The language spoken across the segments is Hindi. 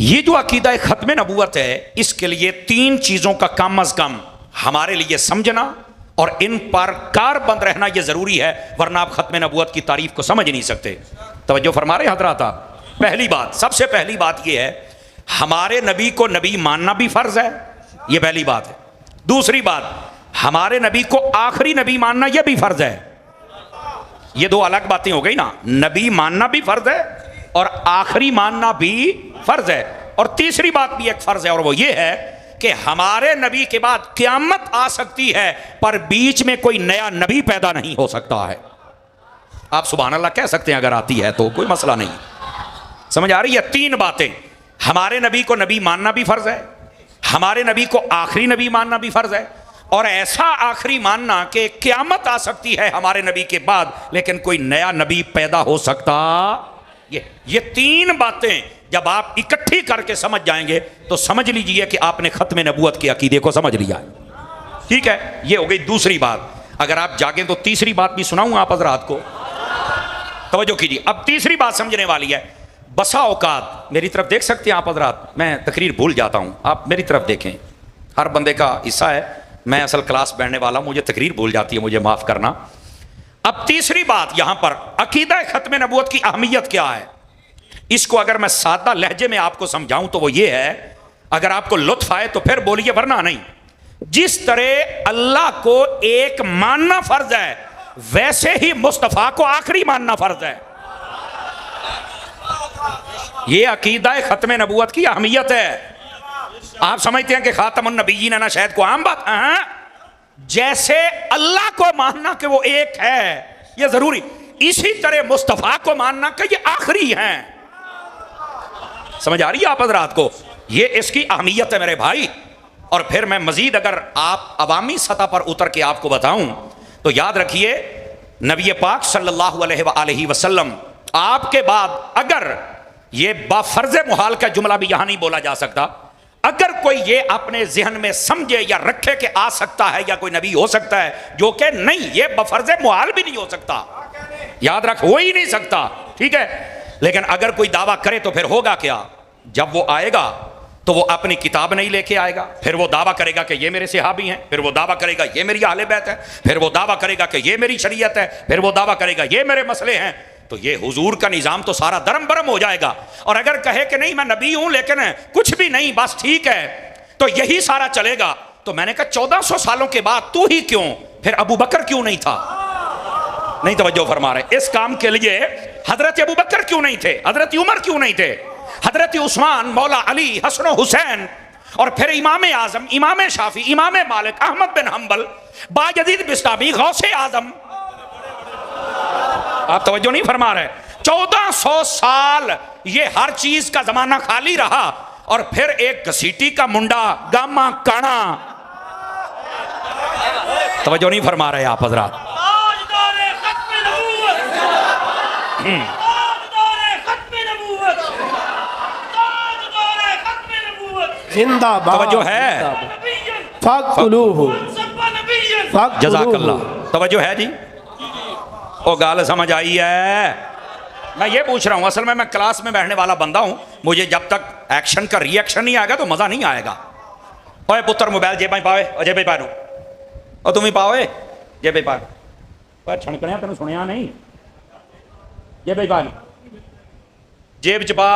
ये जो अकीदा खत्म नबूवत है, इसके लिए तीन चीजों का कम अज कम हमारे लिए समझना और इन पर कारबंद रहना यह जरूरी है, वरना आप खत्म नबूवत की तारीफ को समझ नहीं सकते। तवज्जो फरमा रहे हजरात। पहली बात, सबसे पहली बात यह है, हमारे नबी को नबी मानना भी फर्ज है, यह पहली बात है। दूसरी बात, हमारे नबी को आखिरी नबी मानना यह भी फर्ज है। ये दो अलग बातें हो गई ना, नबी मानना भी फर्ज है और आखिरी मानना भी फर्ज है। और तीसरी बात भी एक फर्ज है, और वो ये है कि हमारे नबी के बाद क़यामत आ सकती है, पर बीच में कोई नया नबी पैदा नहीं हो सकता है। आप सुभान अल्लाह कह सकते हैं अगर आती है तो, कोई मसला नहीं। समझ आ रही है? तीन बातें, हमारे नबी को नबी मानना भी फर्ज है, हमारे नबी को आखिरी नबी मानना भी फर्ज है, और ऐसा आखिरी मानना कि क़यामत आ सकती है हमारे नबी के बाद, लेकिन कोई नया नबी पैदा हो सकता। ये तीन बातें जब आप इकट्ठी करके समझ जाएंगे तो समझ लीजिए कि आपने खत्म नबूवत के अकीदे को समझ लिया है। ठीक है, ये हो गई दूसरी बात। अगर आप जागें तो तीसरी बात भी सुनाऊं आप हज़रात को, तवज्जो कीजिए। अब तीसरी बात समझने वाली है। बसा औकात, मेरी तरफ देख सकते हैं आप हज़रात, मैं तकरीर भूल जाता हूं, आप मेरी तरफ देखें। हर बंदे का हिस्सा है, मैं असल क्लास बैठने वाला हूं, मुझे तकरीर भूल जाती है, मुझे माफ़ करना। अब तीसरी बात यहां पर, अकीदा खत्म नबूवत की अहमियत क्या है, इसको अगर मैं सादा लहजे में आपको समझाऊं तो वो ये है, अगर आपको लुत्फ आए तो फिर बोलिए, वरना नहीं। जिस तरह अल्लाह को एक मानना फर्ज है, वैसे ही मुस्तफा को आखिरी मानना फर्ज है। ये अकीदा खत्म नबूवत की अहमियत है। आप समझते हैं कि खातमुन नबीयीन ना शायद को आम बात, जैसे अल्लाह को मानना कि वो एक है ये जरूरी, इसी तरह मुस्तफा को मानना कि ये आखिरी है। समझ आ रही है आप हज़रात को? ये इसकी अहमियत है मेरे भाई। और फिर मैं मजीद अगर आप अवामी सतह पर उतर के आपको बताऊं तो याद रखिए, नबी पाक सल्लल्लाहु अलैहि वसल्लम आपके बाद, अगर ये बाफर्ज मुहाल का जुमला भी यहां नहीं बोला जा सकता, अगर कोई ये अपने जहन में समझे या रखे कि आ सकता है या कोई नबी हो सकता है, जो कि नहीं, ये बफर्ज मुहाल भी नहीं हो सकता, याद रख, हो ही नहीं सकता। ठीक है, लेकिन अगर कोई दावा करे तो फिर होगा क्या? जब वो आएगा तो वो अपनी किताब नहीं लेके आएगा, फिर वो दावा करेगा कि ये मेरे सहाबी हैं, फिर वो दावा करेगा ये मेरी अहले बैत है, फिर वो दावा करेगा कि ये मेरी शरीयत है, फिर वो दावा करेगा ये मेरे मसले हैं। तो ये हुजूर का निज़ाम तो सारा दरम बरम हो जाएगा। और अगर कहे कि नहीं मैं नबी हूं लेकिन कुछ भी नहीं, बस ठीक है, तो यही सारा चलेगा। तो मैंने कहा 1400 सालों के बाद तू ही क्यों, फिर अबू बकर क्यों नहीं था? नहीं तवज्जो फरमा रहे। इस काम के लिए हजरत अबू बकर क्यों नहीं थे, हजरत उमर क्यों नहीं थे, हजरत उस्मान, मौला अली, हसन हुसैन, और फिर इमाम आजम, इमाम शाफी, इमाम मालिक, अहमद बिन हम्बल, बायजीद बिस्तामी, गौसे आजम। आप तवज्जो नहीं फरमा रहे। 1400 साल ये हर चीज का जमाना खाली रहा, और फिर एक घसीटी का मुंडा, गामा काना, तवज्जो नहीं फरमा रहे आप हजरात। तवज्जो है, जज़ाकल्लाह, तवज्जो है जी। ओ गाल समझ आई है? मैं ये पूछ रहा हूं, असल में मैं क्लास में बैठने वाला बंदा हूं, मुझे जब तक एक्शन का रिएक्शन नहीं आएगा तो मजा नहीं आएगा। ओए पुत्र मोबाइल जेब में पावे, जेब में पानो, और तुम ही पाओ, जेब में पानो, पर छणकणिया तेन सुनिया नहीं, जेब में पानो, जेब च पा,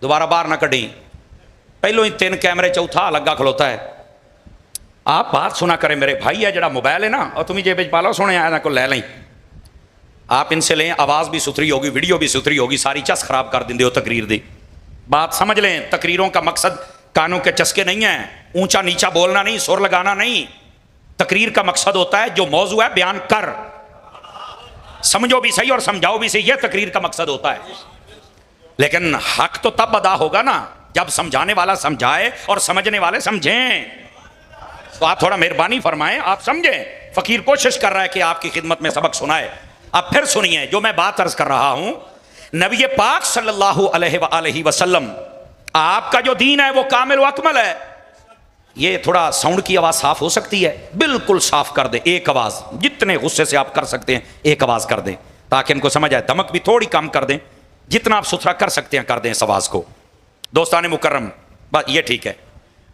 दोबारा बाहर ना कढ़ी। पहलों ही 3 कैमरे, चौथा लगा खलोता है। आप बात सुना करें मेरे भाई, है जरा मोबाइल है ना, और तुम्हें जेब पा लो, सोने आया ना को ले लें, आप इनसे लें, आवाज़ भी सुथरी होगी, वीडियो भी सुथरी होगी, सारी चस खराब कर देंगे हो तकरीर दी। बात समझ लें, तकरीरों का मकसद कानों के चस्के नहीं है, ऊंचा नीचा बोलना नहीं, सुर लगाना नहीं। तकरीर का मकसद होता है जो मौजू है बयान कर, समझो भी सही और समझाओ भी सही, यह तकरीर का मकसद होता है। लेकिन हक तो तब अदा होगा ना जब समझाने वाला समझाए और समझने वाले समझें। तो आप थोड़ा मेहरबानी फरमाएं, आप समझें। फकीर कोशिश कर रहा है कि आपकी खिदमत में सबक सुनाए। अब फिर सुनिए जो मैं बात अर्ज कर रहा हूं, नबी पाक सल्लल्लाहु अलैहि वसल्लम, आपका जो दीन है वो कामिल व अकमल है। ये थोड़ा साउंड की आवाज़ साफ हो सकती है, बिल्कुल साफ कर दें, एक आवाज़, जितने गुस्से से आप कर सकते हैं एक आवाज़ कर दें ताकि इनको समझ आए। दमक भी थोड़ी कम कर दें, जितना आप सुथरा कर सकते हैं कर दें इस आवाज़ को। दोस्तान मुकर्रम, बस ये ठीक है।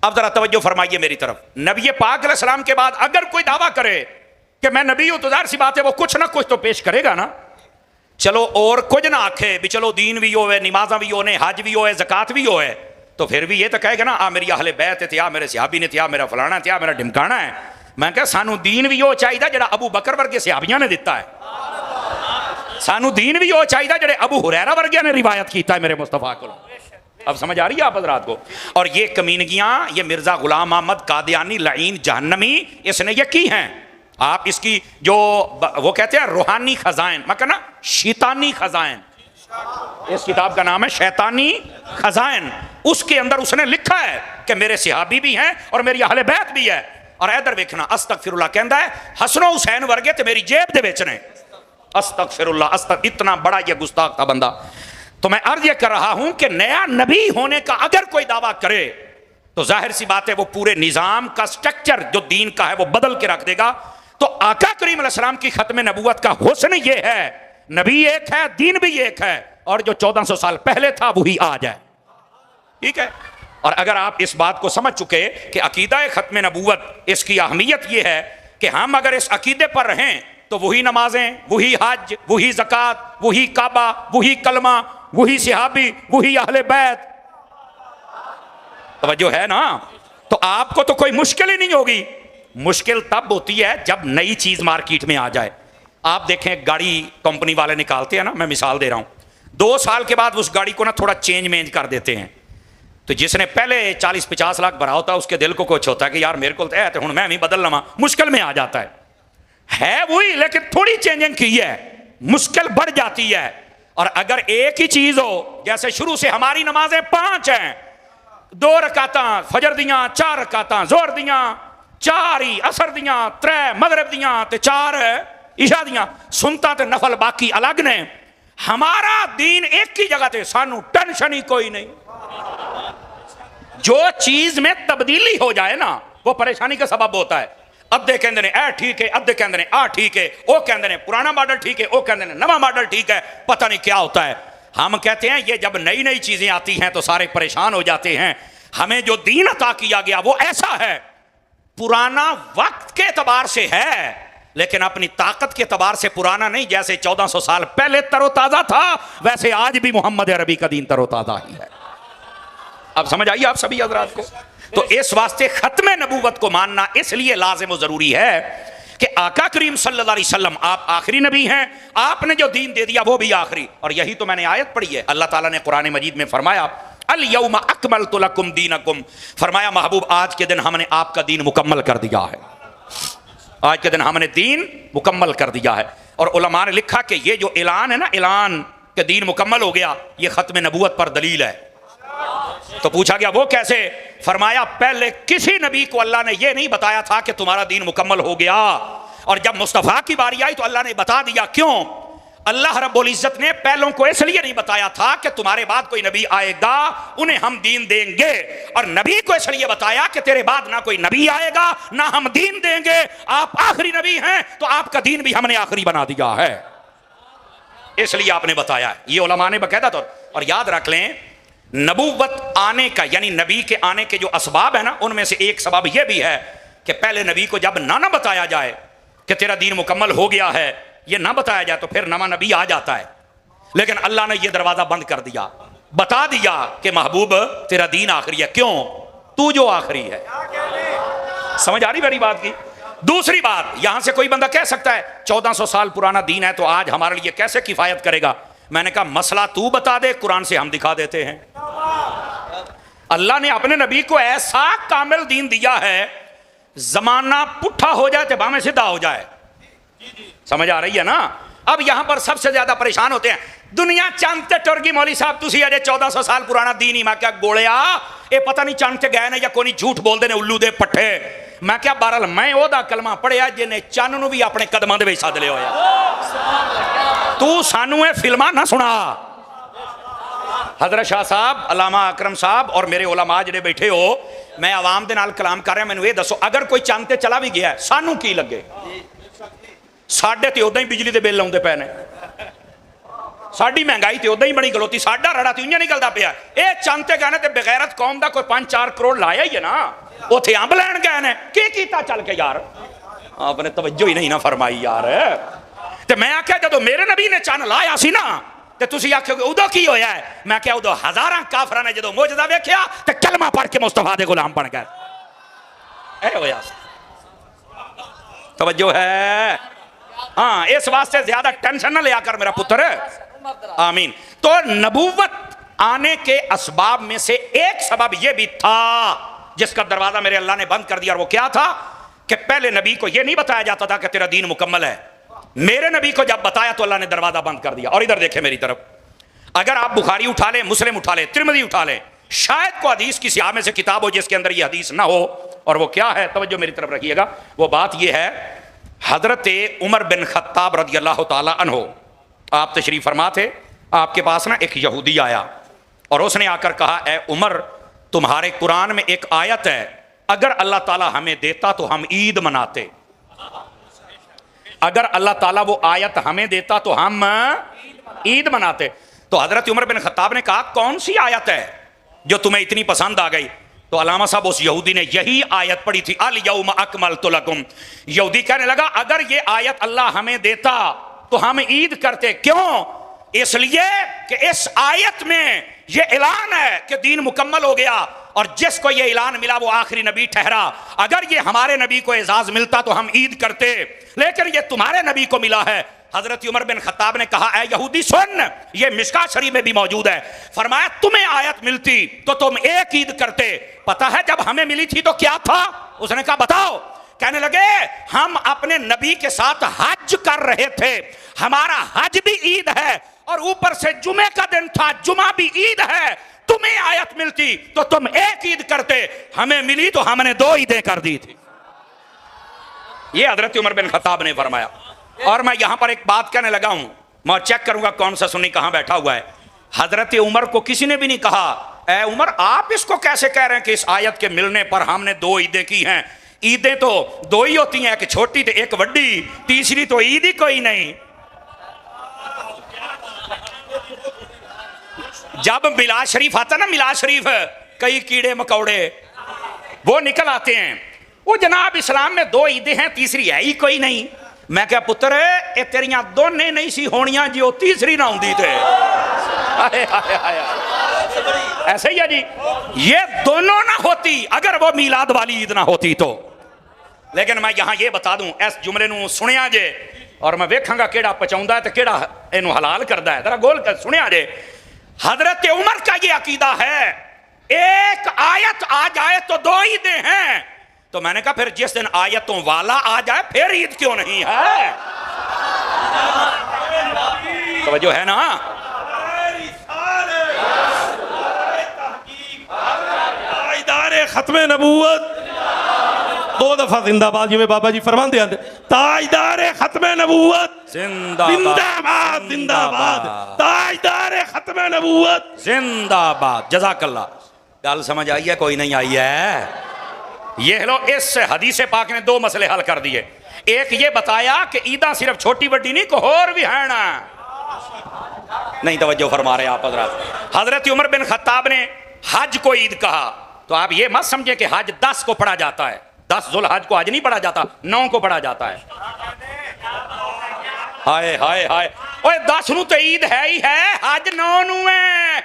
अब जरा तवज्जो फरमाइए मेरी तरफ। नबी पाक अलैहिस्सलाम के बाद अगर कोई दावा करे कि मैं नबी हूं तो जाहिर सी बात है वो कुछ ना कुछ तो पेश करेगा ना। चलो और कुछ ना आखे भी चलो दीन भी होए, नमाजा भी होने, हज भी होए, ज़कात भी होए, तो फिर भी ये तो कहेगा ना आ मेरी अहले बैत थे, आ मेरे सहाबी ने, आ मेरा फलाना थे, आ मेरा ढिमकाना है। मैं कहा सानू दीन भी हो चाहिए जरा अबू बकर वर्गे सहाबियां ने दिता है, सानू दीन भी हो चाहिए जड़े अबू हुरैरा वर्गे ने रिवायत किया है मेरे मुस्तफा को। अब समझ आ रही है आप हजरात को। और ये कमीनगियां ये मिर्जा गुलाम अहमद कादियानी लईन जहन्नमी इसने ये की हैं। आप इसकी जो वो कहते हैं रूहानी खजाइन, मैं कहना शैतानी खजाइन, इस किताब का नाम है शैतानी खजाइन, उसके अंदर उसने लिखा है कि मेरे सहाबी भी हैं और मेरी अहले बैत भी है। और इधर देखना अस्तगफिरुल्लाह कहता है हसनो हुसैन वर्गे तो मेरी जेब दे बेचने, अस्तगफिरुल्लाह, इतना बड़ा ये गुस्ताख था बंदा। तो मैं अर्ज ये कर रहा हूं कि नया नबी होने का अगर कोई दावा करे तो जाहिर सी बात है वो पूरे निजाम का स्ट्रक्चर जो दीन का है वो बदल के रख देगा। तो आका करीम अलैहिस्सलाम की खत्म नबूवत का हुस्न ये है, नबी एक है, दीन भी एक है, और जो 1400 साल पहले था वही आ जाए। ठीक है। और अगर आप इस बात को समझ चुके कि अकीदा खत्म नबूवत इसकी अहमियत यह है कि हम अगर इस अकीदे पर रहें तो वही नमाजें, वही हज, वही ज़कात, वही काबा, वही कलमा, वही सहाबी, वही अहले बैत, तवज्जो है ना। तो आपको तो कोई मुश्किल ही नहीं होगी। मुश्किल तब होती है जब नई चीज मार्केट में आ जाए। आप देखें गाड़ी कंपनी वाले निकालते हैं ना, मैं मिसाल दे रहा हूं, 2 साल के बाद उस गाड़ी को ना थोड़ा चेंज मेंज कर देते हैं। तो जिसने पहले 40-50 लाख भरा होता है उसके दिल को कुछ होता है कि यार मेरे को तो हूं मैं भी बदल लवा, मुश्किल में आ जाता है वही, लेकिन थोड़ी चेंजिंग की है, मुश्किल बढ़ जाती है। और अगर एक ही चीज हो, जैसे शुरू से हमारी नमाजें 5 हैं, 2 रकाता फजर दियां, 4 रकाता जोहर दियां, 4 ही असर दियां, 3 मगरिब दियां ते 4 इशा दियां, सुनता ते नफल बाकी अलग ने। हमारा दीन एक ही जगह थे, सानू टेंशन ही कोई नहीं। जो चीज में तब्दीली हो जाए ना वो परेशानी का सबब होता है। अद्धे कहते ने ए ठीक है, अद्धे कहते ने आ ठीक है, वो कहते ने पुराना मॉडल ठीक है, वो कहते ने नवा मॉडल ठीक है, पता नहीं क्या होता है। हम कहते हैं ये जब नई नई चीजें आती हैं तो सारे परेशान हो जाते हैं। हमें जो दीन अता किया गया वो ऐसा है, पुराना वक्त के एतबार से है लेकिन अपनी ताकत के एतबार से पुराना नहीं। जैसे 1400 साल पहले तरोताजा था वैसे आज भी मोहम्मद अरबी का दीन तरोताजा ही है। अब समझ आइए आप सभी हजरात को। तो इस वास्ते खत्म नबूवत को मानना इसलिए लाजिम और जरूरी है कि आका करीम सल्लल्लाहु अलैहि वसल्लम आप आखिरी नबी हैं, आपने जो दीन दे दिया वो भी आखिरी। और यही तो मैंने आयत पढ़ी है, अल्लाह ताला ने कुरान मजीद में फरमाया अल यौमा अकमलतु लकुम दीनकुम, फरमाया महबूब आज के दिन हमने आपका दीन मुकम्मल कर दिया है, आज के दिन हमने दीन मुकम्मल कर दिया है। और उलमा ने लिखा कि ये जो ऐलान है ना, ऐलान के दीन मुकम्मल हो गया, ये खत्म नबूवत पर दलील है। तो पूछा गया वो कैसे? फरमाया पहले किसी नबी को अल्लाह ने यह नहीं बताया था कि तुम्हारा दीन मुकम्मल हो गया, और जब मुस्तफ़ा की बारी आई तो अल्लाह ने बता दिया। क्यों? अल्लाह रब्बुल इज्जत ने पहलों को इसलिए नहीं बताया था कि तुम्हारे बाद कोई नबी आएगा उन्हें हम दीन देंगे, और नबी को इसलिए बताया कि तेरे बाद ना कोई नबी आएगा ना हम दीन देंगे, आप आखिरी नबी हैं तो आपका दीन भी हमने आखिरी बना दिया है, इसलिए आपने बताया। ये उलमा ने बकायदा तौर। और याद रख लें नबूवत आने का यानी नबी के आने के जो असबाब है ना, उनमें से एक सबब यह भी है कि पहले नबी को जब ना बताया जाए कि तेरा दीन मुकम्मल हो गया है, ये ना बताया जाए तो फिर नवा नबी आ जाता है। लेकिन अल्लाह ने यह दरवाजा बंद कर दिया, बता दिया कि महबूब तेरा दीन आखिरी है। क्यों? तू जो आखिरी है। समझ आ रही मेरी बात की? दूसरी बात, यहां से कोई बंदा कह सकता है 1400 साल पुराना दीन है तो आज हमारे लिए कैसे किफायत करेगा? मैंने कहा मसला तू बता दे, कुरान से हम दिखा देते हैं। अल्लाह ने अपने नबी को ऐसा कामिल दीन दिया है, जमाना पुट्ठा हो जाए तो बामें सीधा हो जाए। समझ आ रही है ना? अब यहां पर सबसे ज्यादा परेशान होते हैं दुनिया चांदते टुरगी मौली साहब तुसी अजे 1400 साल पुराना दीन ही। मैं क्या गोलिया ये पता नहीं चांदते गए ने या कोई झूठ बोलते ने उल्लू दे पट्ठे। मैं क्या बहरल मैं ओदा कलमा पढ़िया जिन्हें चन्न नूं भी अपने कदमां दे विच सद लिया होया। तू सानू ये फिल्मां ना सुना। हजरत शाह साहब, अल्लामा अकरम साहब और मेरे उलमा जिहड़े बैठे हो, मैं आवाम दे नाल कलाम कर रहा, मैनू ये दसो अगर कोई चंद ते चला भी गया है सानू की लगे? साडे ते उदां ही बिजली दे बिल आउंदे पए ने, साड़ी महंगाई तो उदा ही बनी खलोती, साडा रड़ा तो इं निकलता पाया। ये चंद ते कहने बगैरत कौम का कोई 5-4 करोड़ लाया ही है ना, उथे अंब लैन गए ने की कीता चल के यार, आपने तवज्जो ही नहीं ना फरमाई यार। तो मैं आख्या जो मेरे नबी ने चन लाया सी ना, तो तुसी आखोगे उदो की होया है? मैं क्या उदो हजारां काफरां ने जो मोजदा वेख्या ते कलमा पढ़ के मुस्तफा दे गुलाम बन गए। ऐ होया तवज्जो है। हाँ, इस वास्ते ज्यादा टेंशन ना लिया कर मेरा पुत्र, आमीन। तो नबूवत आने के असबाब में से एक सबब यह भी था जिसका दरवाजा मेरे अल्लाह ने बंद कर दिया, और वो क्या था कि पहले नबी को यह नहीं बताया जाता था कि तेरा दीन मुकम्मल है। मेरे नबी को जब बताया तो अल्लाह ने दरवाजा बंद कर दिया। और इधर देखे मेरी तरफ, अगर आप बुखारी उठा ले, मुस्लिम उठा ले, तिरमिज़ी उठा ले, शायद को हदीस की सियाह में से किताब हो जिसके अंदर यह हदीस ना हो। और वो क्या है, तवज्जो मेरी तरफ रखिएगा। वो बात यह है, हजरत उमर बिन खत्ताब रज़ी अल्लाह ताला अन्हो, आप तशरीफ फरमा थे, आपके पास ना एक यहूदी आया और उसने आकर कहा, ए उमर, तुम्हारे कुरान में एक आयत है, अगर अल्लाह ताला हमें देता तो हम ईद मनाते। अगर अल्लाह ताला वो आयत हमें देता तो हम ईद मनाते। तो हजरत उमर बिन खत्ताब ने कहा, कौन सी आयत है जो तुम्हें इतनी पसंद आ गई? तो अलामा साहब उस यहूदी ने यही आयत पढ़ी थी, अल यौम अकमलतु लकुम। यहूदी कहने लगा, अगर ये आयत अल्लाह हमें देता तो हम ईद करते। क्यों? इसलिए कि इस आयत में ये ऐलान है कि दीन मुकम्मल हो गया, और जिसको ये ऐलान मिला वो आखिरी नबी ठहरा। अगर ये हमारे नबी को एजाज मिलता तो हम ईद करते, लेकिन ये तुम्हारे नबी को मिला है। हजरत उमर बिन खत्ताब ने कहा, ए यहूदी सुन, ये मिशकात शरीफ में भी मौजूद है। फरमाया, तुम्हें आयत मिलती तो तुम एक ईद करते। पता है जब हमें मिली थी तो क्या था? उसने कहा बताओ। कहने लगे, हम अपने नबी के साथ हज कर रहे थे, हमारा हज भी ईद है, और ऊपर से जुमे का दिन था, जुमा भी ईद है। तुम्हें आयत मिलती तो तुम एक ईद करते, हमें मिली तो हमने 2 ईदें कर दी थी। ये हजरत उमर बिन खत्ताब ने फरमाया। और मैं यहां पर एक बात कहने लगा हूं, मैं चेक करूंगा कौन सा सुन्नी कहां बैठा हुआ है। हजरत उमर को किसी ने भी नहीं कहा, ए उमर, आप इसको कैसे कह रहे हैं कि इस आयत के मिलने पर हमने 2 ईदें की हैं? ईदें तो 2 ही होती हैं, एक छोटी तो एक बड़ी, तीसरी तो ईद ही कोई नहीं। जब मिलाद शरीफ आता ना, मिलाद शरीफ, कई कीड़े मकौड़े वो निकल आते हैं। वो जनाब इस्लाम में 2 ईदें हैं, तीसरी है ही कोई नहीं। मैं क्या पुत्र, ये तेरियां दोने नहीं सी होनियां जो तीसरी ना होंदी थे। ऐसे ही है जी, ये दोनों ना होती अगर वो मिलाद वाली ईद ना होती तो। लेकिन मैं यहां ये बता दूं, इस जुमले नूं सुनिया जे, और मैं वेखांगा केड़ा पचाउंदा है ते केड़ा इनू हलाल करदा है। जरा गोल कर सुनिया जे। हजरत उमर का ये अकीदा है, एक आयत आ जाए तो 2 ईदें हैं। तो मैंने कहा फिर जिस दिन आयतों वाला आ जाए फिर ईद क्यों नहीं है? तो जो है ना, खत्मे नबूवत 2 दफा जिंदाबाद, जिवें बाबा जी फरमाते हैं, ताजदार खत्मे नबूवत जिंदाबाद जिंदाबाद, ताजदार खत्मे नबूवत जिंदाबाद। जज़ाकल्लाह। गल समझ आई है? कोई नहीं आई है? ये लो, इस हदीस पाक ने 2 मसले हल कर दिए। एक ये बताया कि ईदा सिर्फ छोटी बड़ी नहीं, को और भी है ना। नहीं तवज्जो फरमा रहे आप हजरत। हजरत उमर बिन खत्ताब ने हज को ईद कहा, तो आप ये मत समझे कि हज 10 को पढ़ा जाता है। 10 जुल हज को हज नहीं पढ़ा जाता, 9 को पढ़ा जाता है। हाय हाय हाय, ओए 10 नू तो ईद है ही है, हज 9 नू है।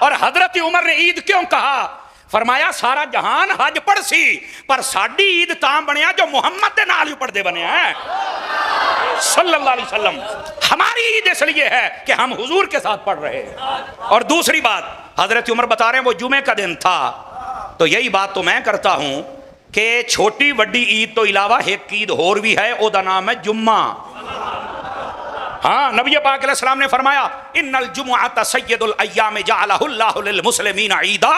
और हजरत उमर ने ईद क्यों कहा? फरमाया, सारा जहान हज पढ़ सी, पर साडी ईद तां बनया जो मुहम्मद दे नाल ही पढ़दे बने हैं सल्लल्लाहु अलैहि वसल्लम। हमारी ईद इसलिए है कि हम हुजूर के साथ पढ़ रहे हैं। और दूसरी बात, हजरत उमर बता रहे हैं वो जुमे का दिन था। तो यही बात तो मैं करता हूं कि छोटी बड़ी ईद तो इलावा एक ईद और भी है, ओदा नाम है जुम्मा। हाँ, नबी पाक अलैहिस्सलाम ने फरमाया, इन्नल जुमुअत सय्यदुल अय्याम जअलहुल्लाहु लिल मुस्लिमीना ईदा।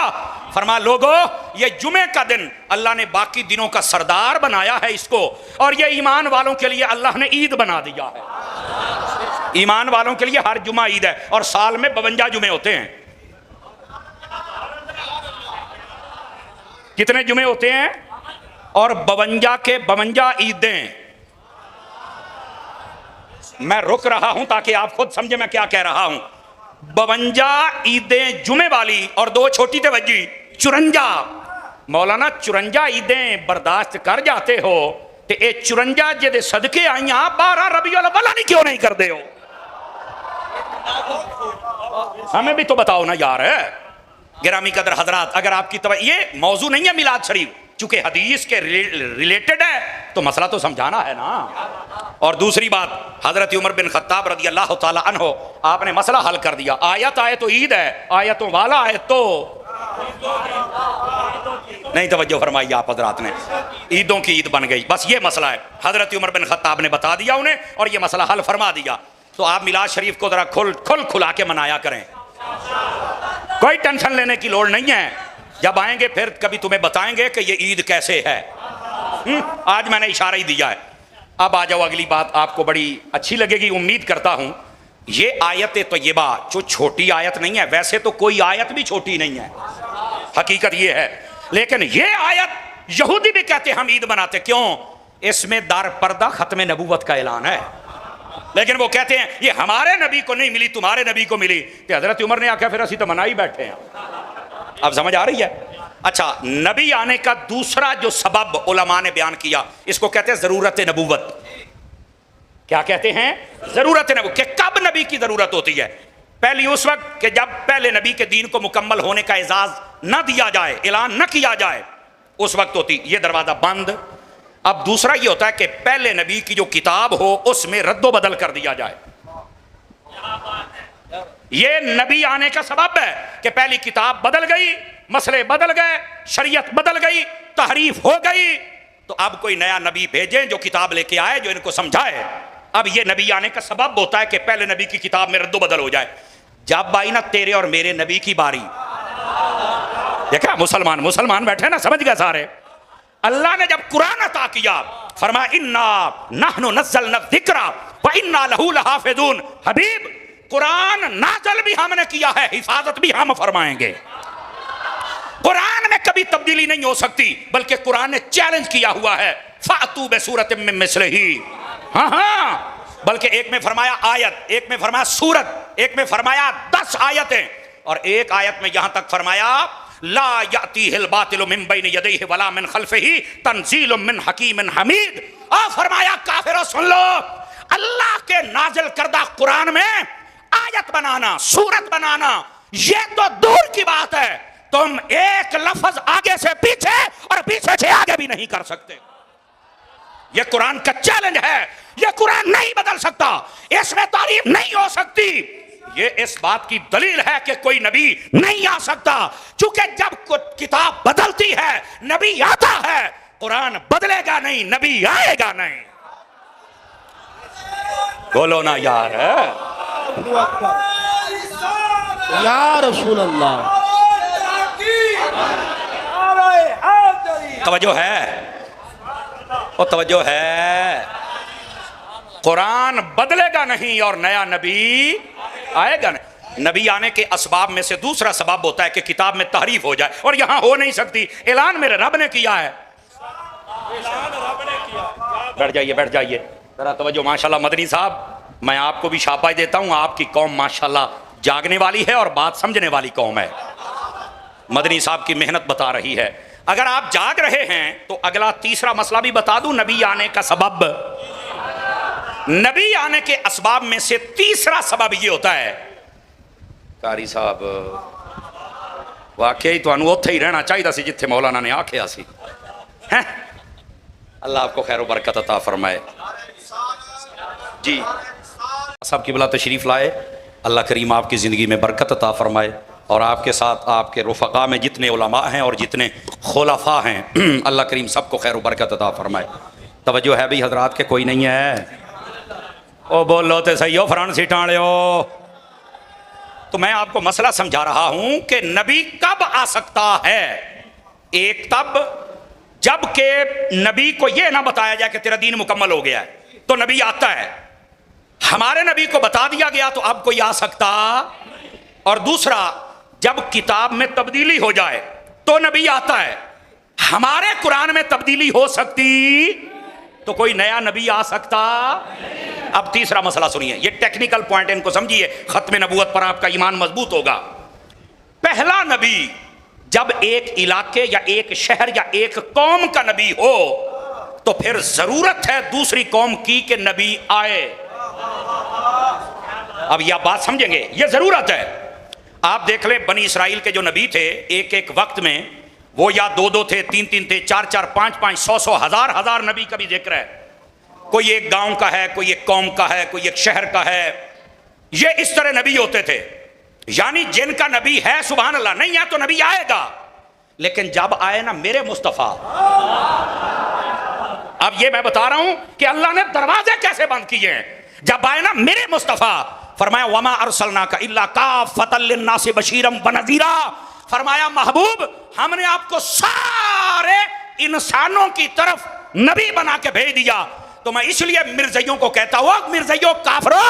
फरमा लोगो, ये जुमे का दिन अल्लाह ने बाकी दिनों का सरदार बनाया है इसको, और ये ईमान वालों के लिए अल्लाह ने ईद बना दिया है। ईमान वालों के लिए हर जुमा ईद है, और साल में 52 जुमे होते हैं। कितने जुमे होते हैं? और 52 के 52 ईदें। मैं रुक रहा हूं ताकि आप खुद समझे मैं क्या कह रहा हूं। 52 ईदें जुमे वाली और 2 छोटी तवज्जी 54। मौलाना 54 ईदें बर्दाश्त कर जाते हो तो ये 54 जेदे सदके आईया 12 रबीउल अव्वल नहीं क्यों नहीं करते हो? हमें भी तो बताओ ना यार। गिरामी कदर हजरात, अगर आपकी ये मौजू नहीं है मिलाद शरीफ, चूंकि हदीस के रिलेटेड है तो मसला तो समझाना है ना। और दूसरी बात, हजरत उमर बिन खत्ताब रदी अल्लाह ताला अन्हो आपने मसला हल कर दिया। आयत आए तो ईद है, आयतों वाला आए तो नहीं। तवज्जो फरमाई आप हजरात ने, ईदों की ईद बन गई, बस ये मसला है। हजरत उमर बिन खत्ताब ने बता दिया उन्हें और ये मसला हल फरमा दिया। तो आप मिलाद शरीफ को जरा खुला के मनाया करें, कोई टेंशन लेने की लोड़ नहीं है। जब आएंगे फिर कभी तुम्हें बताएंगे कि ये ईद कैसे है। आज मैंने इशारा ही दिया है। अब आ जाओ अगली बात, आपको बड़ी अच्छी लगेगी उम्मीद करता हूं। ये आयत तय्यबा जो छोटी आयत नहीं है, वैसे तो कोई आयत भी छोटी नहीं है, हकीकत ये है। लेकिन ये आयत यहूदी भी कहते हम ईद मनाते, क्यों? इसमें दार पर्दा खत्म नबूवत का ऐलान है। लेकिन वो कहते हैं ये हमारे नबी को नहीं मिली, तुम्हारे नबी को मिली। तो हजरत उमर ने आख्या फिर असी तो मना ही बैठे हैं। अब समझ आ रही है? अच्छा, नबी आने का दूसरा जो सबब उलमा ने बयान किया, इसको कहते हैं जरूरत नबूवत। क्या कहते हैं? जरूरत नबूवत। कि कब नबी की जरूरत होती है? पहली उस वक्त कि जब पहले नबी के दीन को मुकम्मल होने का एजाज न दिया जाए, ऐलान न किया जाए, उस वक्त होती ये दरवाजा बंद। अब दूसरा ये होता है कि पहले नबी की जो किताब हो उसमें रद्दो बदल कर दिया जाए। ये नबी आने का सबब है कि पहली किताब बदल गई, मसले बदल गए, शरीयत बदल गई, तहरीफ हो गई। तो अब कोई नया नबी भेजें जो किताब लेके आए, जो इनको समझाए। अब ये नबी आने का सबब होता है कि पहले नबी की किताब में रद्दो बदल हो जाए। जब आई ना तेरे और मेरे नबी की बारी, देखा मुसलमान बैठे ना, समझ गए सारे। अल्लाह ने जब कुरान अता किया, फरमाया इन्ना नहनु नज़्ज़लना ज़िक्रा व इन्ना लहू लहाफ़िज़ून। हबीब, कुरान नाज़िल भी हमने किया है, हिफाजत भी हम फरमाएंगे। कुरान में कभी तब्दीली नहीं हो सकती, बल्कि कुरान ने चैलेंज किया हुआ है, फ़अतू बिसूरतिम मिन मिस्लिही। हाँ, बल्कि एक में फरमाया आयत, एक में फरमाया सूरत, एक में फरमाया 10 आयतें, और एक आयत में यहां तक फरमाया ला यातीहिल बातिलु मिन बैनि यदैहि वला मिन खल्फिही तंज़ीलुम मिन हकीमिन हमीद। और फरमाया काफिरों सुन लो, अल्लाह के नाजिल करदा कुरान में आयत बनाना, सूरत बनाना, ये तो दूर की बात है, तुम एक लफ्ज आगे से पीछे और पीछे से आगे भी नहीं कर सकते। ये कुरान का चैलेंज है, ये कुरान नहीं बदल सकता, इसमें तारीफ नहीं हो सकती। ये इस बात की दलील है कि कोई नबी नहीं आ सकता, क्योंकि जब किताब बदलती है नबी आता है। कुरान बदलेगा नहीं, नबी आएगा नहीं। बोलो ना यार, या रसूल अल्लाह। तवज्जो है, और तवज्जो है। कुरान बदलेगा नहीं और नया नबी आएगा नहीं। नबी आने के असबाब में से दूसरा सबब होता है कि किताब में तहरीफ हो जाए, और यहां हो नहीं सकती। ऐलान मेरे रब ने किया है। बैठ जाइए जरा तवज्जो। माशाल्लाह मदनी साहब, मैं आपको भी शाबाश देता हूं। आपकी कौम माशाल्लाह जागने वाली है और बात समझने वाली कौम है। मदनी साहब की मेहनत बता रही है। अगर आप जाग रहे हैं तो अगला तीसरा मसला भी बता दूं, नबी आने का सबब। नबी आने के असबाब में से तीसरा सबब यह होता है, कारी साहब वाकई तो उत्थे ही रहना चाहिए सी जिथे मौलाना ने आख्या सी। हैं? अल्लाह आपको खैर बरकत अता फरमाए। जी साहब की बला तशरीफ लाए, अल्लाह करीम आपकी ज़िंदगी में बरकत अता फरमाए, और आपके साथ आपके रुफ़क़ा में जितने उलमा हैं और जितने खुलफ़ा हैं, अल्लाह करीम सबको खैर बरकत अता फरमाए। तवज्जो है भी हजरात के कोई नहीं है? ओ बोलो तो सही हो, फ्रंट सीट आड़े हो। तो मैं आपको मसला समझा रहा हूं कि नबी कब आ सकता है। एक तब जब के नबी को यह ना बताया जाए कि तेरा दीन मुकम्मल हो गया है, तो नबी आता है। हमारे नबी को बता दिया गया तो अब कोई आ सकता। और दूसरा, जब किताब में तब्दीली हो जाए तो नबी आता है। हमारे कुरान में तब्दीली हो सकती तो कोई नया नबी आ सकता। अब तीसरा मसला सुनिए, ये टेक्निकल पॉइंट इनको समझिए, खत्म नबूवत पर आपका ईमान मजबूत होगा। पहला नबी जब एक इलाके या एक शहर या एक कौम का नबी हो तो फिर जरूरत है दूसरी कौम की कि नबी आए। अब यह बात समझेंगे, यह जरूरत है। आप देख ले बनी इसराइल के जो नबी थे, एक एक वक्त में वो या दो दो थे, तीन तीन थे, चार चार, पांच पांच, सौ सौ, हजार हजार नबी का भी जिक्र है। कोई एक गांव का है, कोई एक कौम का है, कोई एक शहर का है। ये इस तरह नबी होते थे, यानी जिनका नबी है सुभान अल्लाह, नहीं है तो नबी आएगा। लेकिन जब आए ना मेरे मुस्तफा, अब ये मैं बता रहा हूं कि अल्लाह ने दरवाजे कैसे बंद किए हैं। जब आए ना मेरे मुस्तफा, फरमाया वमा अरसलनाका इल्ला काफ़तल लिन्नासि बशीरम व नज़ीरा, फरमाया महबूब हमने आपको सारे इंसानों की तरफ नबी बना के भेज दिया। तो मैं इसलिए मिर्जइयों को कहता हूं, मिर्जइयों काफरो,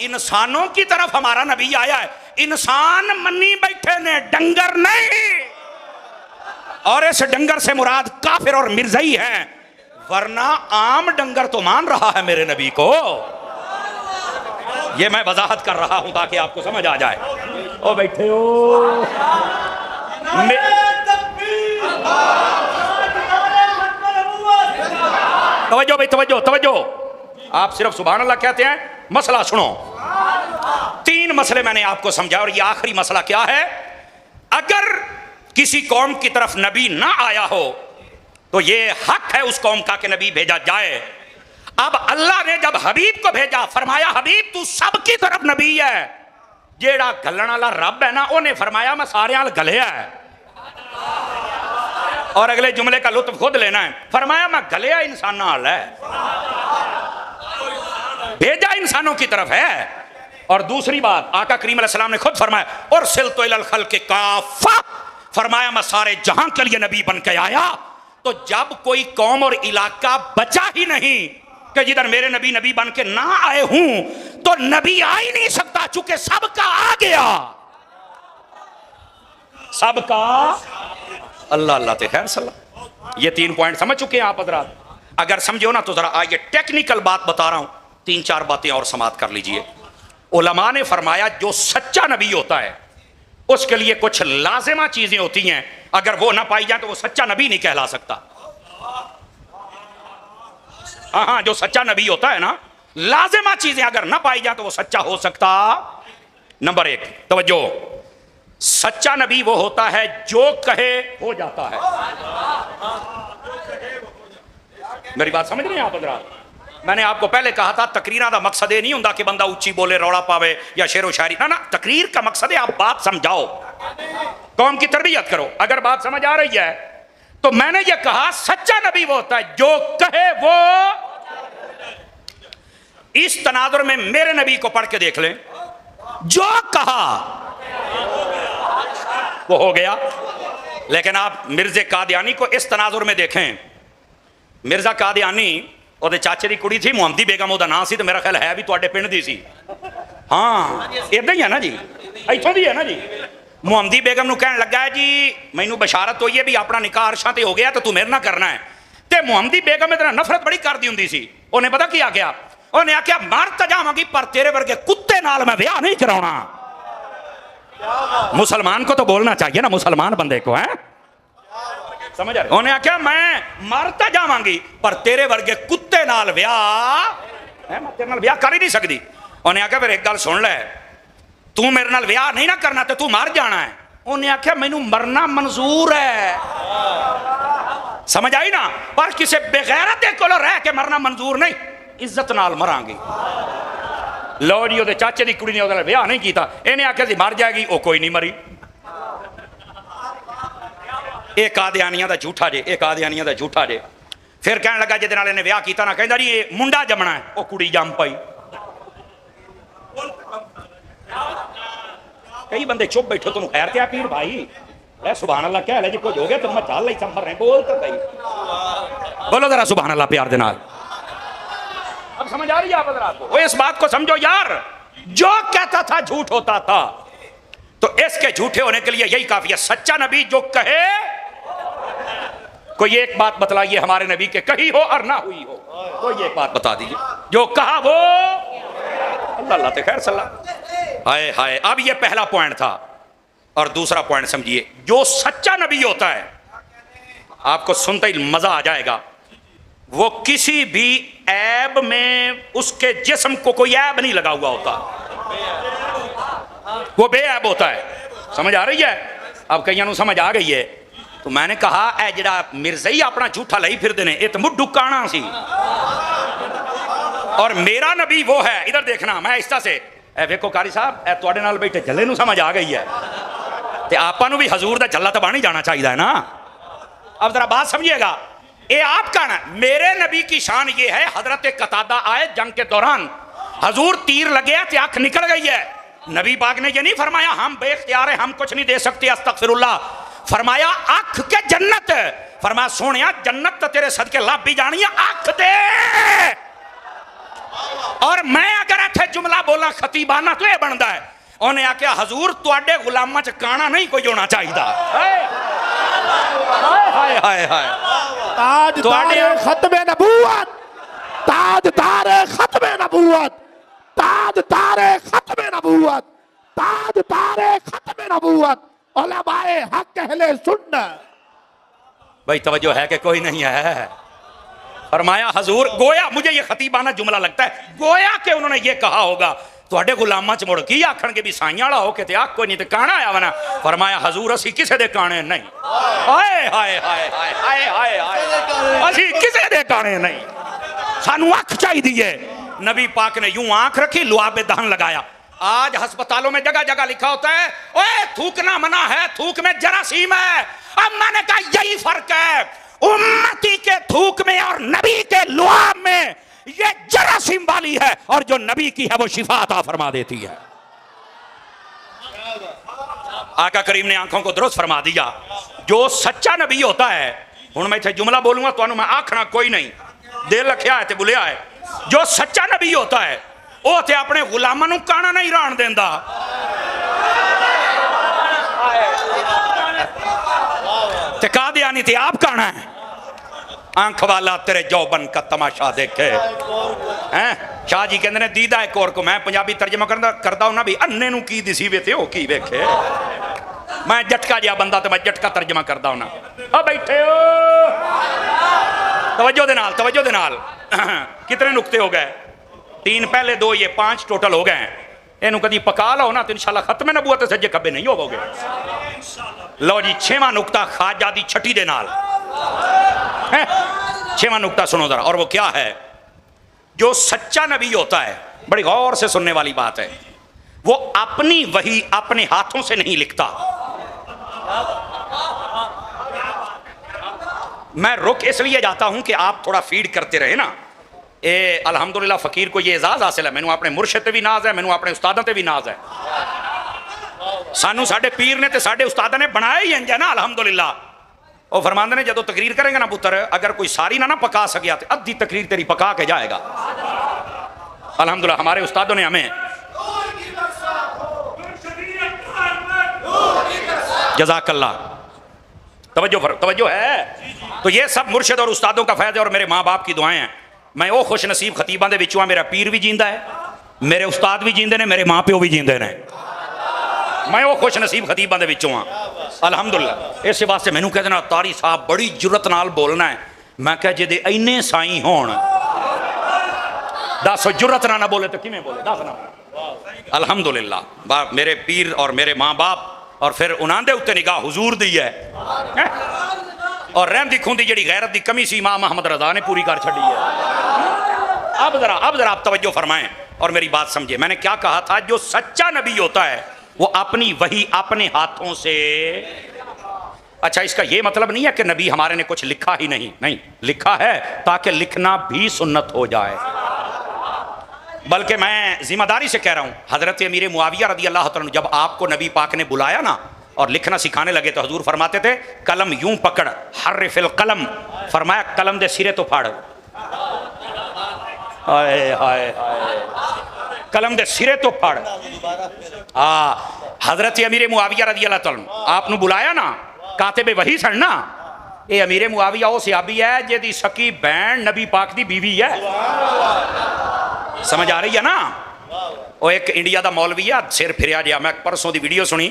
इंसानों की तरफ हमारा नबी आया है। इंसान मन्नी बैठे ने, डंगर नहीं। और इस डंगर से मुराद काफिर और मिर्जई हैं, वरना आम डंगर तो मान रहा है मेरे नबी को। ये मैं वजाहत कर रहा हूं ताकि आपको समझ आ जाए। ओ बैठे हो तवज्जो भाई, तवज्जो तवज्जो। आप सिर्फ सुभान अल्लाह कहते हैं, मसला सुनो। तीन मसले मैंने आपको समझा और ये आखिरी मसला क्या है। अगर किसी कौम की तरफ नबी ना आया हो तो ये हक है उस कौम का कि नबी भेजा जाए। अब अल्लाह ने जब हबीब को भेजा, फरमाया हबीब तू सबकी तरफ नबी है। जेड़ा गलन वाला रब है ना, उन्हें फरमाया मैं सारे हाल गलिया है। और अगले जुमले का लुत्फ खुद लेना है, फरमाया मैं गलिया इंसान हाल है, भेजा इंसानों की तरफ है। और दूसरी बात आका करीम अलैहि सलाम ने खुद फरमाया और सिलतो इलल खल्क़ि काफ़ा, फरमाया मैं सारे जहां के लिए नबी बन के आया। तो जब कोई कौम और इलाका बचा ही नहीं कि जिधर मेरे नबी नबी बन के ना आए हूं, तो नबी आ ही नहीं सकता, चूंकि सबका आ गया, सबका अल्लाह अल्लाह ते खैर सल्ला। ये तीन पॉइंट समझ चुके हैं आप हज़रात। अगर समझो ना तो जरा आइए टेक्निकल बात बता रहा हूं, तीन चार बातें और समाप्त कर लीजिए। उलमा ने फरमाया जो सच्चा नबी होता है उसके लिए कुछ लाजिमा चीजें होती हैं, अगर वो ना पाई जाए तो वो सच्चा नबी नहीं कहला सकता। हाँ, जो सच्चा नबी होता है ना, लाजिमा चीजें अगर ना पाई जाए तो वो सच्चा हो सकता। नंबर एक, तवज्जो, सच्चा नबी वो होता है जो कहे हो जाता है। मेरी बात समझ रहे हैं आप हज़रात? मैंने आपको पहले कहा था तकरीर का मकसद ये नहीं होता कि बंदा उच्ची बोले, रौला पावे या शेरो शायरी, ना ना, तकरीर का मकसद है आप बात समझाओ, कौम की तरबियत करो। अगर बात समझ आ रही है तो मैंने ये कहा सच्चा नबी वो होता है जो कहे वो। इस तनाजुर में मेरे नबी को पढ़ के देख लें, जो कहा वो हो गया। लेकिन आप मिर्जे कादियानी को इस तनाजुर में देखें। मिर्जा कादियानी ਉਹਦੇ ਚਾਚੇ ਦੀ ਕੁੜੀ ਸੀ, ਮੁਹੰਮਦੀ ਬੇਗਮ ਉਹਦਾ ਨਾਂ ਸੀ, ਤੇ ਮੇਰਾ ਖਿਆਲ ਹੈ ਵੀ ਤੁਹਾਡੇ ਪਿੰਡ ਦੀ ਸੀ। ਹਾਂ ਇਦਾਂ ਹੀ ਹੈ ਨਾ ਜੀ, ਇੱਥੋਂ ਦੀ ਹੈ ਨਾ ਜੀ। ਮੁਹੰਮਦੀ ਬੇਗਮ ਨੂੰ ਕਹਿਣ ਲੱਗਾ ਜੀ ਮੈਨੂੰ ਬਸ਼ਾਰਤ ਹੋਈ ਹੈ ਵੀ ਆਪਣਾ ਨਿਕਾਹ ਅਰਸ਼ਾਂ ਤੇ ਹੋ ਗਿਆ ਤੇ ਤੂੰ ਮੇਰੇ ਨਾਲ ਕਰਨਾ ਹੈ। ਤੇ ਮੁਹੰਮਦੀ ਬੇਗਮ ਇਹਦੇ ਨਾਲ ਨਫ਼ਰਤ ਬੜੀ ਕਰਦੀ ਹੁੰਦੀ ਸੀ। ਉਹਨੇ ਪਤਾ ਕੀ ਆਖਿਆ, ਉਹਨੇ ਆਖਿਆ ਮਰ ਤਾਂ ਜਾਵਾਂਗੀ ਪਰ ਤੇਰੇ ਵਰਗੇ ਕੁੱਤੇ ਨਾਲ ਮੈਂ ਵਿਆਹ ਨਹੀਂ ਕਰਾਉਣਾ। मुसलमान को तो बोलना चाहिए ना, मुसलमान बंदे को, है समझ आ रहे। उन्हें आख्या मैं मरता जावांगी पर तेरे वर्गे कुत्ते नाल ब्याह है, मैं तेरे नाल ब्याह कर ही नहीं सकती। उन्हें आख्या फिर एक गल सुन ले, तू मेरे नाल ब्याह नहीं ना करना तो तू मर जाना है। उन्हें आख्या मैनू मरना मंजूर है, समझ आई ना, पर किसी बेगैरत को रह के मरना मंजूर नहीं, इज्जत नाल मरांगी। लो जी ਉਹਦੇ ਚਾਚੇ ਦੀ ਕੁੜੀ ਨੇ ਉਹਦੇ ਨਾਲ ਵਿਆਹ ਨਹੀਂ ਕੀਤਾ, ਇਹਨੇ ਆਖਿਆ ਸੀ ਮਰ ਜਾਏਗੀ, ਉਹ ਕੋਈ ਨਹੀਂ ਮਰੀ। ਇਹ ਕਾदियानियां ਦਾ ਝੂਠਾ ਜੇ, ਇਹ ਕਾदियानियां ਦਾ ਝੂਠਾ ਜੇ। ਫਿਰ ਕਹਿਣ ਲੱਗਾ ਜਿਹਦੇ ਨਾਲ ਇਹਨੇ ਵਿਆਹ ਕੀਤਾ ਨਾ, ਕਹਿੰਦਾ ਜੀ ਇਹ ਮੁੰਡਾ ਜੰਮਣਾ ਹੈ, ਉਹ ਕੁੜੀ ਜੰਮ ਪਈ। ਕਈ ਬੰਦੇ ਚੁੱਪ ਬੈਠੋ, ਤੁਹਾਨੂੰ ਖੈਰ ਤੇ ਆ ਪੀਰ ਭਾਈ, ਐ ਸੁਭਾਨ ਅੱਲਾਹ ਕਹਿ ਲੈ ਜੀ ਕੁਝ ਹੋ ਗਿਆ ਤੈਨੂੰ ਮੈਂ ਚੱਲ ਲਈ ਸੰਭਰ ਰਹੇ, ਬੋਲ ਤਾਂ ਸਹੀ, ਬੋਲੋ जरा सुभान अल्लाह प्यार दे नाल। अब समझ आ रही है आप हज़रात को? वो इस बात को समझो यार, जो कहता था झूठ होता था, तो इसके झूठे होने के लिए यही काफी है, सच्चा नबी जो कहे कोई एक बात बतलाइए हमारे नबी के कही हो और ना हुई हो, कोई एक बात बता दीजिए जो कहा वो अल्लाह ते खैर सल्ला। हाय हाय, अब ये पहला पॉइंट था। और दूसरा पॉइंट समझिए, जो सच्चा नबी होता है, आपको सुनते ही मजा आ जाएगा, वो किसी भी ऐब में उसके जिस्म को कोई ऐब नहीं लगा हुआ होता, वो बेऐब होता है। समझ आ रही है? अब कईयों समझ आ गई है। तो मैंने कहा ए जड़ा मिर्जा ही अपना झूठा लाई फिर देने, ये तो मुड्ढू काना सी, और मेरा नबी वो है। इधर देखना, मैं इस तरह से ए वेखो कारी साहब, ए तुहाडे नाल बैठे झल्ले नूं समझ आ गई है, ते आपां नूं भी हजूर दा झल्ला तो बन ही जाना चाहिए है ना। अब जरा बात समझिएगा, ये आपका ना, मेरे नबी की शान ये है, हजरत कतादा आए जंग के दौरान, हजूर तीर लगे ते आंख निकल गई है। नबी पाक ने ये नहीं फरमाया हम बेख्तियार है, हम कुछ नहीं दे सकते, अस्तगफिरुल्लाह। फरमाया आंख के जन्नत, फरमाया सोनिया जन्नत तो तेरे सदके लब भी जानी है, आंख दे। और मैं अगर इत्थे जुमला बोला खतीबाना तो यह बनता है, उन्हें आख्या हजूर तुहाडे गुलामां च काना नहीं कोई होना चाहिए। हाय हाय हाय, ताजदार खत्मे नबूवत, ताजदार खत्मे नबूवत, ताजदार खत्मे नबूवत, ताजदार खत्मे नबूवत, उलमाए हक अहले सुन्नत। भाई तवज्जो है कि कोई नहीं है? फरमाया हजूर, गोया मुझे ये खतीबाना जुमला लगता है, गोया कि उन्होंने ये कहा होगा तुहाडे गुलामां च मुड़ की आखणगे भी साईं वाला हो के ते आख कोई नहीं ते काना आया वना। फरमाया हजूर असी किसे दे काने नहीं। हाय हाय हाय हाय हाय हाय हाय, असी किसे दे काने नहीं, सानू आंख चाहिए है। नबी पाक ने यूं आंख रखी, लुआबे दहन लगाया। आज अस्पतालों में जगह जगह लिखा होता है ओए थूकना मना है, थूक में जरासीम है। अब मैंने कहा यही फर्क है उम्मती के थूक में और नबी के लुआब में, ये जरासीम वाली है और जो नबी की है वो शिफा अता फरमा देती है। आका करीम ने आंखों को दुरुस्त फरमा दिया। जो सच्चा नबी होता है, हुण मैं इत्थे जुमला बोलूंगा तो मैं आखना कोई नहीं, दिल रखिया है ते बुलिया है। जो सच्चा नबी होता है वो ते अपने गुलामां नूं काना नहीं राण देंदा। ते का दिया नहीं ते आप काना है। आंख वाला तेरे जौबन का तमाशा देखे हैं। शाह जी कहते ने दीदा एक और को, मैं पंजाबी तर्जमा करता हूं ना भी अन्ने नूं की दिसी वे ते हो की वेखे। मैं जटका जिहा बंदा तो मैं जटका तर्जमा करता हूं ना। अब बैठे हो तवज्जो दे नाल, तवज्जो दे नाल। कितने नुक्ते हो गए? 3 पहले 2 ये 5 टोटल हो गए। इनू कदी पका लो ना तो इंशाल्लाह खत्म नबूवत सज्जे खब्बे नहीं होवोगे। लो जी 6वां नुक्ता ख्वाजा दी छठी दे नाल। 6वां नुक्ता सुनो जरा, और वो क्या है? जो सच्चा नबी होता है, बड़ी गौर से सुनने वाली बात है, वो अपनी वही अपने हाथों से नहीं लिखता। मैं रुक इसलिए जाता हूं कि आप थोड़ा फीड करते रहे ना। ए अल्हम्दुलिल्लाह फकीर को ये एजाज हासिल है, मैनू अपने मुर्शिद ते भी नाज है, मैनू अपने उस्तादां ते भी नाज है। सानू साडे पीर ने ते साडे उस्तादां ने बनाया ही इंज है ना अल्हम्दुलिल्लाह। वो फरमांदे ने जदों तकरीर करेंगे ना पुत्र, अगर कोई सारी ना पका सकिया तो अद्धी तकरीर तेरी पका के जाएगा। अल्हम्दुलिल्लाह हमारे उस्तादों ने हमें जज़ाकल्लाह, तवज्जो है। तो ये सब मुर्शिद और उस्तादों का फैज़ है और मेरे माँ बाप की दुआएं हैं। मैं वो खुश नसीब खतीबां दे विचों, मेरा पीर भी जींदा है, मेरे उस्ताद भी जींदे ने, मेरे माँ प्यो भी जींदे ने। मैं वो खुश नसीब खतीबां दे विचों हाँ अल्हम्दुलिल्लाह। इस वास्ते मैनू कहते ना तारी साहब बड़ी जुरत नाल बोलना है। मैं कह जे इन्ने साई होण दस जुरत ना बोले तो किमें बोले दस ना। अल्हम्दुलिल्लाह मेरे पीर और मेरे माँ बाप और फिर उन्हां दे उत्ते निगाह हुजूर दी है। और रहमदी खुंदी जिहड़ी गैरत दी कमी सी इमाम अहमद रज़ा ने पूरी कर छड़ी है। अब जरा आप तवज्जो फरमाएं और मेरी बात समझिए। मैंने क्या कहा था? जो सच्चा नबी होता है वो अपनी वही अपने हाथों से। अच्छा, इसका ये मतलब नहीं है कि नबी हमारे ने कुछ लिखा ही नहीं लिखा है ताकि लिखना भी सुन्नत हो जाए। बल्कि मैं जिम्मेदारी से कह रहा हूँ, हजरत अमीर मुआविया रदी अल्लाह तआला जब आपको नबी पाक ने बुलाया ना और लिखना सिखाने लगे तो हजूर फरमाते थे कलम यूं पकड़, हर्रिफिल कलम, फरमाया कलम दे सिरे तो फाड़। हाय हाय हाय, कलम दे सिरे तो फाड़। हजरत अमीर मुआविया रदी अल्लाह तआला आपने बुलाया ना, कातिबे वही सन ना, ये अमीरे मुआविया वो सियाबी है जिहदी सकी भैन नबी पाक दी बीवी है। समझ आ रही है ना? वो एक इंडिया का मौलवी है, सिर फिरिया गया। मैं परसों की वीडियो सुनी,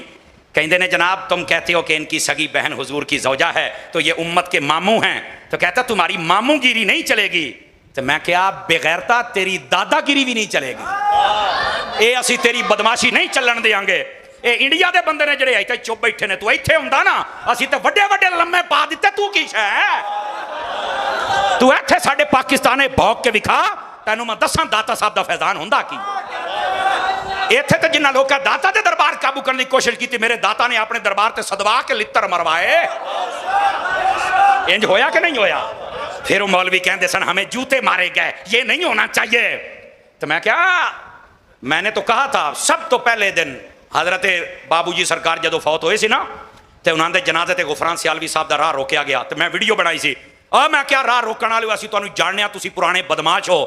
कहते ने जनाब तुम कहते हो कि इनकी सगी बहन हुजूर की जौजा है तो ये उम्मत के मामू हैं, तो कहता तुम्हारी मामूगिरी नहीं चलेगी। तो मैं क्या बेगैरता तेरी दादागिरी भी नहीं चलेगी, ये असी तेरी बदमाशी नहीं चलन देंगे। ये इंडिया के बंदे ने ਜਿਹੜੇ ਇੱਥੇ चुप बैठे ने, तू ਇੱਥੇ ਹੁੰਦਾ ना ਅਸੀਂ ਤੇ ਵੱਡੇ ਵੱਡੇ ਲੰਮੇ ਪਾ ਦਿੱਤੇ, ਤੂੰ ਕੀ ਸ਼ੈ ਤੂੰ ਇੱਥੇ ਸਾਡੇ ਪਾਕਿਸਤਾਨੇ ਭੌਂਕ ਕੇ ਵਿਖਾ, ਤੈਨੂੰ ਮੈਂ ਦੱਸਾਂ ਦਾਤਾ ਸਾਹਿਬ ਦਾ ਫੈਜ਼ਾਨ ਹੁੰਦਾ ਕੀ। ਇੱਥੇ ਤੇ ਜਿੰਨਾ ਲੋਕਾਂ ਦਾਤਾ ਦੇ ਦਰਬਾਰ ਕਾਬੂ ਕਰਨ ਦੀ ਕੋਸ਼ਿਸ਼ ਕੀਤੀ, ਮੇਰੇ ਦਾਤਾ ਨੇ ਆਪਣੇ ਦਰਬਾਰ ਤੇ ਸਦਵਾ ਕੇ ਲਿੱਤਰ ਮਰਵਾਏ। इंज होया कि नहीं होया? फिर वो मौलवी कहते सन हमें जूते मारे गए, ये नहीं होना चाहिए। तो मैं क्या, मैंने तो कहा था सब तो पहले दिन हजरत बाबूजी सरकार जो फौत हुए सी ना, तो उन्होंने जनाजे ते गुफरान सियालवी साहब का राह रोकया गया। तो मैं वीडियो बनाई सी, और मैं क्या राह रोकने वाले असीं तुहानूं जानने, तुसीं पुराने बदमाश हो,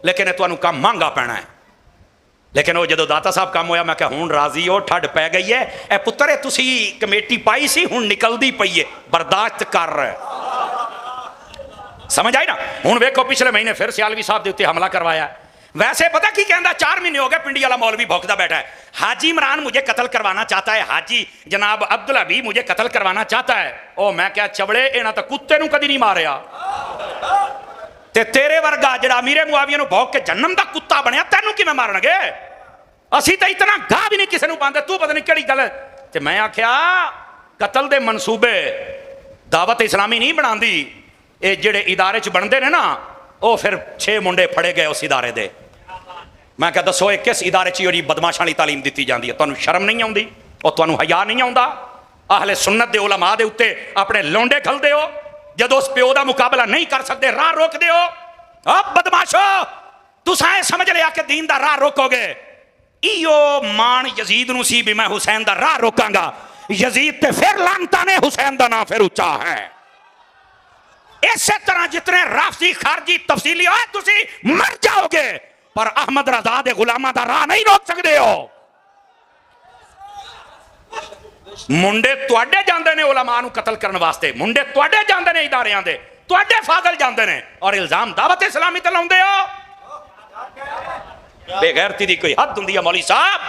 लेकिन तुहानूं काम महंगा पैना है। लेकिन वो जो दाता साहब काम होया, मैं क्या हुण राजी हो, ठंड पै गई है, ए पुत्तर ए तुसीं कमेटी पाई सी, हुण निकलदी पई है, बर्दाश्त कर। समझ आई ना? हुण वेखो पिछले महीने फिर सियालवी साहब के उत्ते हमला करवाया। वैसे पता की कहता, 4 महीने हो गए पिंडी वाला मौलवी भौंकदा बैठा है, हाजी इमरान मुझे कत्ल करवाना चाहता है, हाजी जनाब अब्दुल हबीब मुझे कत्ल करवाना चाहता है। ओ मैं क्या चवड़े, इन्हां तां कुत्ते नूं कदी नहीं मारिया, ते तेरे वर्गा जिहड़ा अमीरे मुआविया नूं भौंक के जन्नम दा कुत्ता बनया, तैनूं किवें मारनगे? असीं तां इतना गाह भी नहीं किसी नूं पांदे, तू पता नहीं किहड़ी गल। ते मैं आख्या कतल दे मनसूबे दावत इस्लामी नहीं बनांदी, ये जिहड़े इदारे च बनते ने ना, वो फिर 6 मुंडे फड़े गए उस इदारे दे। मैं क्या दसो ये किस इदारे च जी बदमाशां वाली तालीम दी जाती है? तुहानूं शर्म नहीं आउंदी? और तुहानूं हया नहीं आउंदा? आहले सुन्नत दे उलमा दे उत्ते अपने लौंडे खलदे हो, जदों उस प्यो दा मुकाबला नहीं कर सकते राह रोकदे हो। अब बदमाशो तुसां ये समझ लिया कि दीन दा राह रोकोगे। इयो मान यजीद नूं सी भी मैं हुसैन दा राह रोकांगा, यजीद ते फिर लानता ने, हुसैन दा नाम फिर उच्चा है। इस तरह जितने राफसी खारजी तफसीली हो तुसी मर जाओगे, पर अहमद रजा दे गुलामा दा राह नहीं रोक सकते हो। मुंडे तुहाडे जांदे ने उलमा नूं कतल करने वास्ते, मुंडे तुहाडे जांदे ने इदारियां दे, तुहाडे फादल जांदे ने, और इल्जाम दावत इस्लामी ते लाउंदे हो। बेगैरती दी कोई हद हुंदी है मौलवी साहब।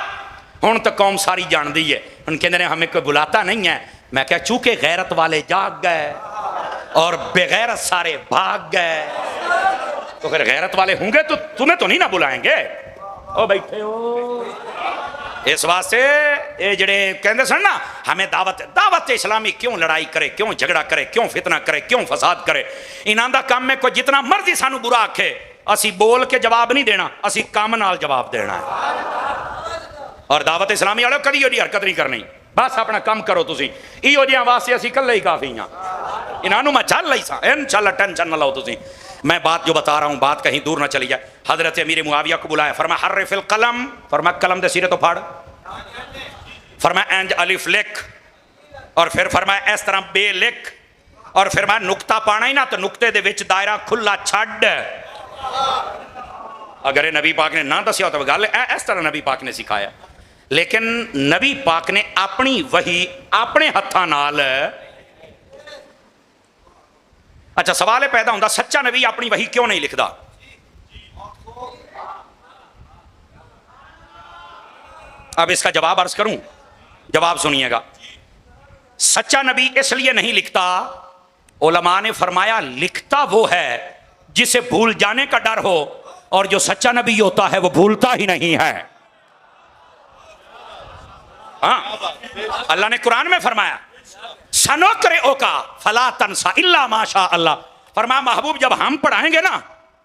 हुण तो कौम सारी जानदी है, हुण कहंदे ने हमें कोई बुलाता नहीं है। मैं क्या चूंकि गैरत वाले जाग गए और बेगैरत सारे भाग गए, तो फिर गैरत वाले होंगे तो तुम्हें तो नहीं ना बुलाएंगे। ओ बैठे हो इस वास्ते ये जड़े कहते सन ना हमें दावत इस्लामी क्यों लड़ाई करे, क्यों झगड़ा करे, क्यों फितना करे, क्यों फसाद करे। इन्हां दा काम में कोई जितना मर्जी सानू बुरा आखे, असी बोल के जवाब नहीं देना, असी काम नाल जवाब देना है। और दावत इस्लामी वालों कदी ओदी हरकत नहीं करनी, बस अपना काम करो तुसी। इहो जिहां वास्ते असी कल्ले ही काफ़ी हाँ। इन्हों मैं चल रही सा, इंशाअल्लाह टेंशन न लो तुसी। मैं बात जो बता रहा हूँ बात कहीं दूर ना चली जाए। हजरत अमीर मुआविया को बुलाया, फरमा हर्रिफिल कलम, फरमा कलम दे सिरे तो फाड़, फरमा एंज अलिफ लिख, और फिर फरमा इस तरह बे लिख, और फिर मैं नुकता पाना ही ना तो नुकते दे विच दायरा खुला छड्ड। अगर ये नबी पाक ने ना दसिया तो गल इस तरह नबी पाक ने सिखाया, लेकिन नबी पाक ने अपनी वही अपने हत्थां नाल। अच्छा सवाल है पैदा होता, सच्चा नबी अपनी वही क्यों नहीं लिखता? अब इसका जवाब अर्ज करूं, जवाब सुनिएगा। सच्चा नबी इसलिए नहीं लिखता, उलमा ने फरमाया लिखता वो है जिसे भूल जाने का डर हो, और जो सच्चा नबी होता है वो भूलता ही नहीं है। हाँ, अल्लाह ने कुरान में फरमाया सनोकरे ओका फला तनसा इल्ला माशा अल्लाह। फरमा महबूब जब हम पढ़ाएंगे ना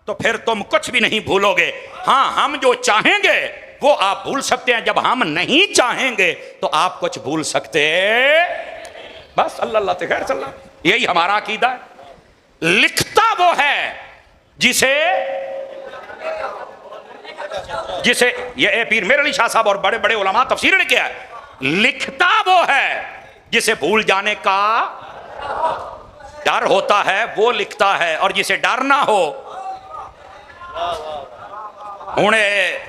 तो फिर तुम कुछ भी नहीं भूलोगे। हाँ, हम जो चाहेंगे वो आप भूल सकते हैं, जब हम नहीं चाहेंगे तो आप कुछ भूल सकते। बस अल्लाह ते खैर चल, यही हमारा अकीदा है। लिखता वो है जिसे ये पीर मेरे अली शाह साहब और बड़े बड़े उलमा तफसीर ने किया है। लिखता वो है जिसे भूल जाने का डर होता है, वो लिखता है, और जिसे डर ना हो। हुण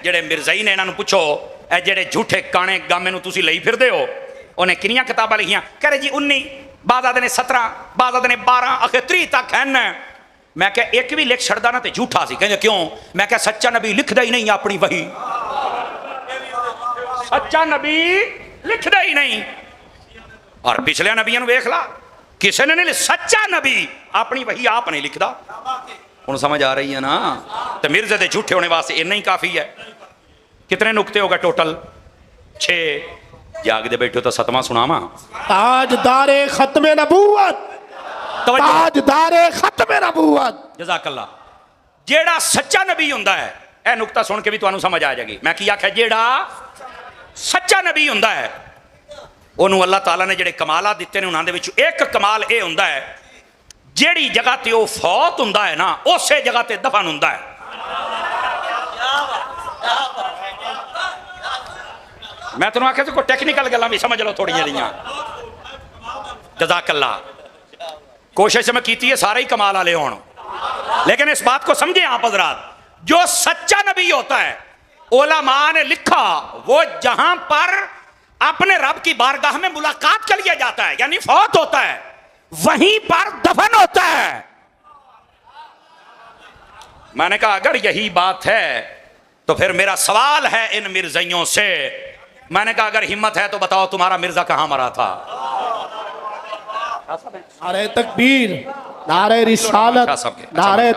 जेड़े मिर्जाई ने इन्हों पूछो, जेड़े झूठे काने गामे नूं तुसीं लई फिरदे हो, उन्हें कितनियां किताबां लिखियां? कह रहे जी 19 बाद आदे ने 17, बाद आदे ने 12, आखिर 30 तक हैं। मैं क्या एक भी लिख छड़दा ना तो झूठा सी। कहंदे क्यों? मैं क्या सच्चा नबी लिखदा ही नहीं अपनी वही, सच्चा नबी लिखदा ही नहीं। और पिछले नबियों ने वेख ला, किसी ने नहीं, सच्चा नबी अपनी वही आप नहीं लिखदा। हुण समझ आ रही है ना? तो मिर्जे दे झूठे होने वास्ते इन्ना ही काफी है। कितने नुक्ते हो गए टोटल? 6। जागदे बैठो तो 7वां सुनावा। ताजदारे खत्मे नबूवत, ताजदारे खत्मे नबूवत। जज़ाकल्लाह। जेड़ा सच्चा नबी हुंदा है, यह नुक्ता सुन के भी तुहानू समझ आ जाएगी। मैं की आख्या? जेड़ा सच्चा नबी हुंदा है ओनू अल्लाह ताला ने जेड़े कमालात दिते ने उन्हां दे विच एक कमाल ये हुंदा है, जेड़ी जगह ते वो फौत हुंदा है ना, उसे जगह ते दफन हुंदा है। मैं तुहानू आख्या कोई टेक्निकल गल्लां भी समझ लो थोड़ियां जिहियां। जज़ाकल्लाह। कोशिश मैं की है सारे ही कमाल वाले होण, लेकिन इस बात को समझे आप हज़रात, जो सच्चा नबी होता है उलमा ने लिखा वो जहां पर अपने रब की बारगाह में मुलाकात के लिए जाता है, यानी फौत होता है, वहीं पर दफन होता है। मैंने कहा अगर यही बात है तो फिर मेरा सवाल है इन मिर्जाइयों से। मैंने कहा अगर हिम्मत है तो बताओ तुम्हारा मिर्जा कहां मरा था? नारे तकबीर, नारे रिसालत, नारे